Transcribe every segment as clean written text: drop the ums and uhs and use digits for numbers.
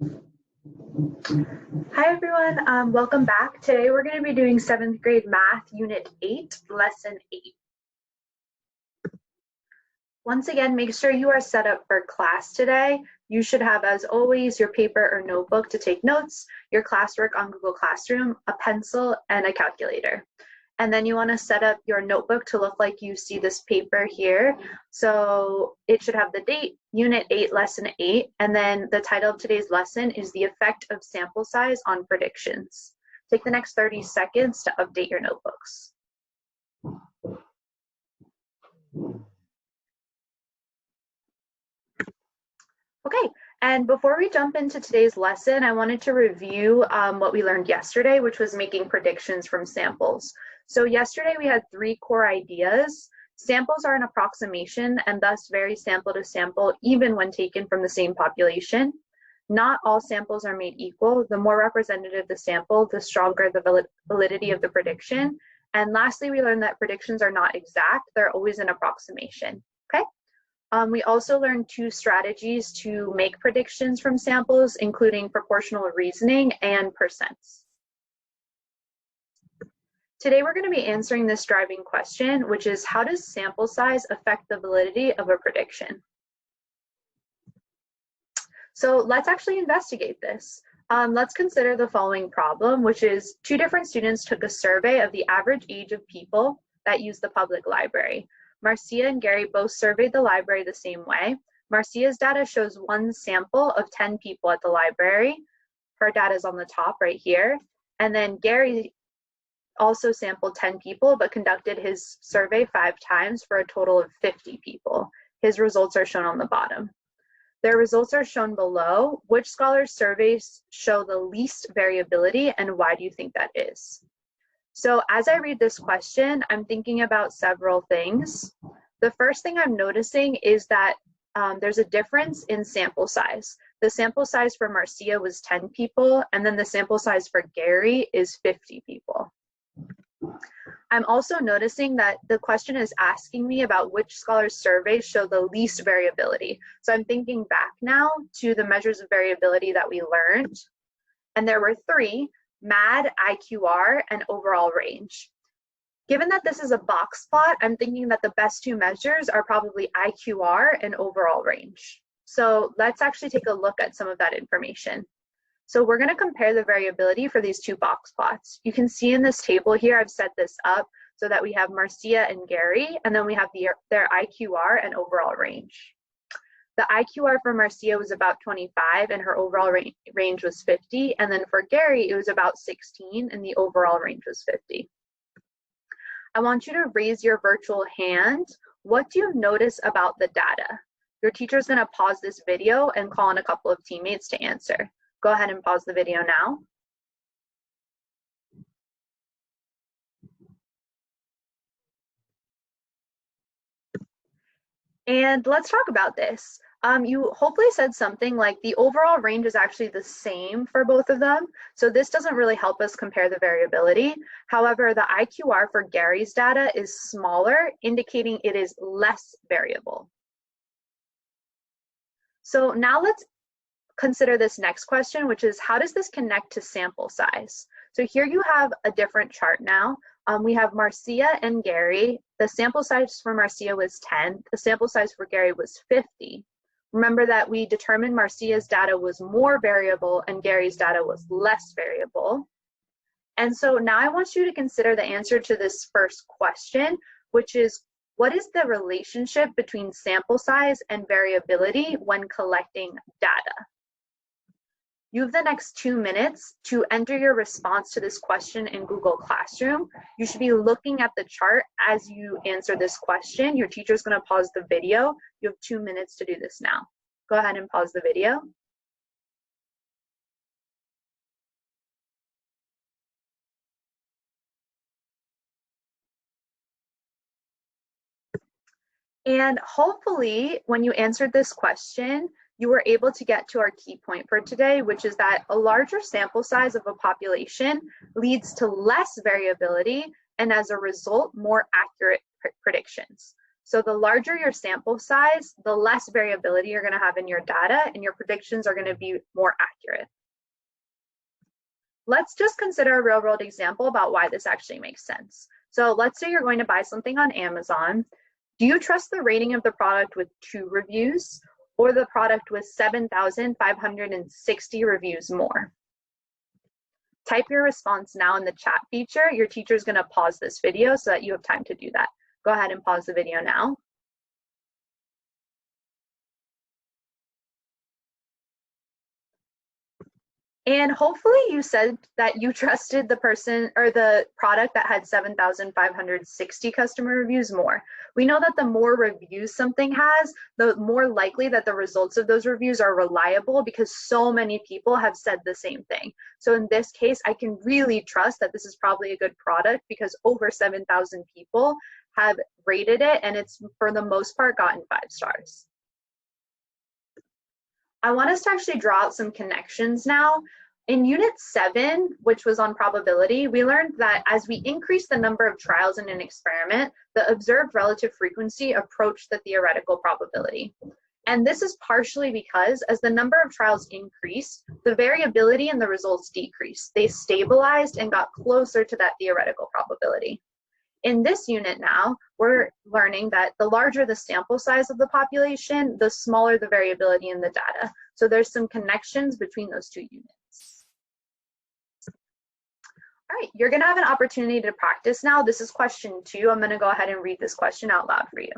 Hi everyone, welcome back. Today we're going to be doing 7th grade math, unit 8, lesson 8. Once again, make sure you are set up for class today. You should have, as always, your paper or notebook to take notes, your classwork on Google Classroom, a pencil, and a calculator. And then you want to set up your notebook to look like you see this paper here. So it should have the date, unit 8, lesson 8, and then the title of today's lesson is the effect of sample size on predictions. Take the next 30 seconds to update your notebooks. Okay, and before we jump into today's lesson, I wanted to review what we learned yesterday, which was making predictions from samples. So yesterday we had 3 core ideas. Samples are an approximation and thus vary sample to sample even when taken from the same population. Not all samples are made equal. The more representative the sample, the stronger the validity of the prediction. And lastly, we learned that predictions are not exact. They're always an approximation, okay? We also learned 2 strategies to make predictions from samples, including proportional reasoning and percents. Today we're going to be answering this driving question, which is how does sample size affect the validity of a prediction? So let's actually investigate this. Let's consider the following problem, which is 2 different students took a survey of the average age of people that use the public library. Marcia and Gary both surveyed the library the same way. Marcia's data shows 1 sample of 10 people at the library. Her data is on the top right here. And then Gary also sampled 10 people, but conducted his survey 5 times for a total of 50 people. His results are shown on the bottom. Their results are shown below. Which scholars' surveys show the least variability, and why do you think that is? So as I read this question, I'm thinking about several things. The first thing I'm noticing is that there's a difference in sample size. The sample size for Marcia was 10 people, and then the sample size for Gary is 50 people. I'm also noticing that the question is asking me about which scholars' surveys show the least variability. So I'm thinking back now to the measures of variability that we learned, and there were 3. MAD, IQR, and overall range. Given that this is a box plot, I'm thinking that the best 2 measures are probably IQR and overall range. So let's actually take a look at some of that information. So we're going to compare the variability for these 2 box plots. You can see in this table here, I've set this up so that we have Marcia and Gary, and then we have their IQR and overall range. The IQR for Marcia was about 25 and her overall range was 50. And then for Gary, it was about 16 and the overall range was 50. I want you to raise your virtual hand. What do you notice about the data? Your teacher's going to pause this video and call on a couple of teammates to answer. Go ahead and pause the video now. And let's talk about this. You hopefully said something like the overall range is actually the same for both of them. So this doesn't really help us compare the variability. However, the IQR for Gary's data is smaller, indicating it is less variable. So now let's consider this next question, which is how does this connect to sample size? So here you have a different chart now. We have Marcia and Gary. The sample size for Marcia was 10. The sample size for Gary was 50. Remember that we determined Marcia's data was more variable and Gary's data was less variable. And so now I want you to consider the answer to this first question, which is what is the relationship between sample size and variability when collecting data? You have the next 2 minutes to enter your response to this question in Google Classroom. You should be looking at the chart as you answer this question. Your teacher's going to pause the video. You have 2 minutes to do this now. Go ahead and pause the video. And hopefully, when you answered this question, you were able to get to our key point for today, which is that a larger sample size of a population leads to less variability and as a result, more accurate predictions. So the larger your sample size, the less variability you're going to have in your data, and your predictions are going to be more accurate. Let's just consider a real world example about why this actually makes sense. So let's say you're going to buy something on Amazon. Do you trust the rating of the product with 2 reviews or the product with 7,560 reviews more? Type your response now in the chat feature. Your teacher is going to pause this video so that you have time to do that. Go ahead and pause the video now. And hopefully you said that you trusted the person or the product that had 7,560 customer reviews more. We know that the more reviews something has, the more likely that the results of those reviews are reliable because so many people have said the same thing. So in this case, I can really trust that this is probably a good product because over 7,000 people have rated it and it's for the most part gotten 5 stars. I want us to actually draw out some connections now. In Unit 7, which was on probability, we learned that as we increase the number of trials in an experiment, the observed relative frequency approached the theoretical probability. And this is partially because as the number of trials increased, the variability in the results decreased. They stabilized and got closer to that theoretical probability. In this unit now, we're learning that the larger the sample size of the population, the smaller the variability in the data. So there's some connections between those 2 units. All right, you're gonna have an opportunity to practice now. This is question 2. I'm gonna go ahead and read this question out loud for you.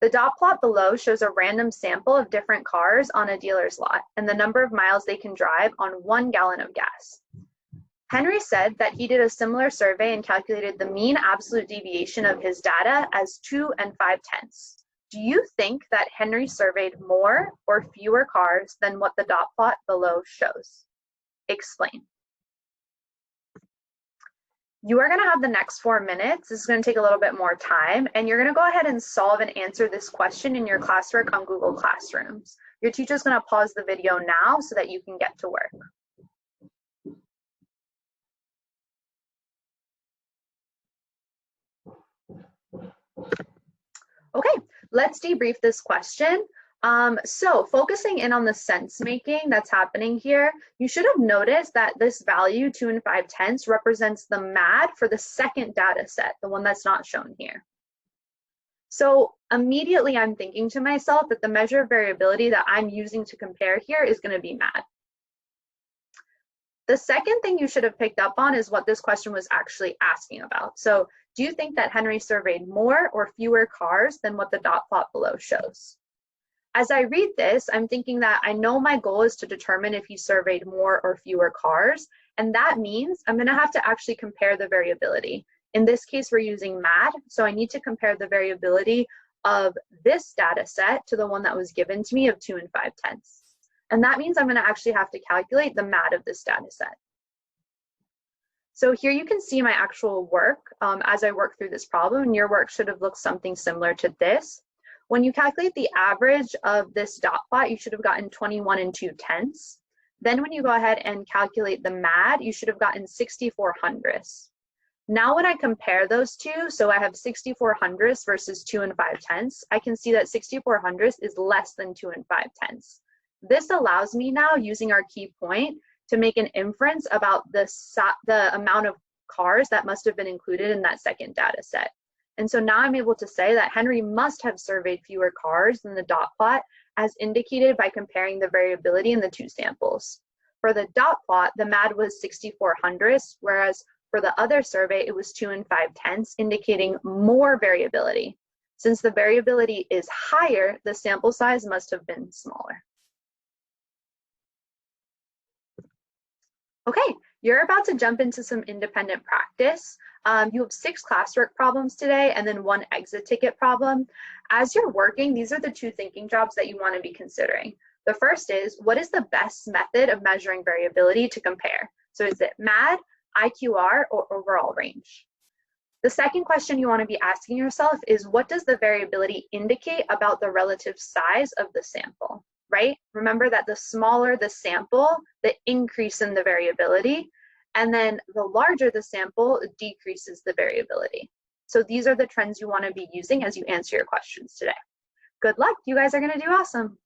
The dot plot below shows a random sample of different cars on a dealer's lot and the number of miles they can drive on 1 gallon of gas. Henry said that he did a similar survey and calculated the mean absolute deviation of his data as 2 5/10. Do you think that Henry surveyed more or fewer cars than what the dot plot below shows? Explain. You are going to have the next 4 minutes. This is going to take a little bit more time, and you're going to go ahead and solve and answer this question in your classwork on Google Classrooms. Your teacher is going to pause the video now so that you can get to work. Okay, let's debrief this question. So focusing in on the sense making that's happening here, you should have noticed that this value 2 5/10 represents the MAD for the second data set, the one that's not shown here. So immediately I'm thinking to myself that the measure of variability that I'm using to compare here is going to be MAD. The second thing you should have picked up on is what this question was actually asking about. So do you think that Henry surveyed more or fewer cars than what the dot plot below shows? As I read this, I'm thinking that I know my goal is to determine if he surveyed more or fewer cars, and that means I'm going to have to actually compare the variability. In this case, we're using MAD, so I need to compare the variability of this data set to the one that was given to me of 2 5/10. And that means I'm going to actually have to calculate the MAD of this data set. So here you can see my actual work as I work through this problem, and your work should have looked something similar to this. When you calculate the average of this dot plot, you should have gotten 21 2/10. Then when you go ahead and calculate the MAD, you should have gotten 64 hundredths. Now when I compare those two, so I have 64 hundredths versus 2 5/10, I can see that 64 hundredths is less than 2 5/10. This allows me now, using our key point, to make an inference about the amount of cars that must have been included in that second data set. And so now I'm able to say that Henry must have surveyed fewer cars than the dot plot, as indicated by comparing the variability in the 2 samples. For the dot plot, the MAD was 64 hundredths, whereas for the other survey, it was 2 5/10, indicating more variability. Since the variability is higher, the sample size must have been smaller. Okay, you're about to jump into some independent practice. You have 6 classwork problems today and then 1 exit ticket problem. As you're working, these are the 2 thinking jobs that you want to be considering. The first is, what is the best method of measuring variability to compare? So is it MAD, IQR, or overall range? The second question you want to be asking yourself is, what does the variability indicate about the relative size of the sample? Right? Remember that the smaller the sample, the increase in the variability, and then the larger the sample decreases the variability. So these are the trends you want to be using as you answer your questions today. Good luck. You guys are going to do awesome.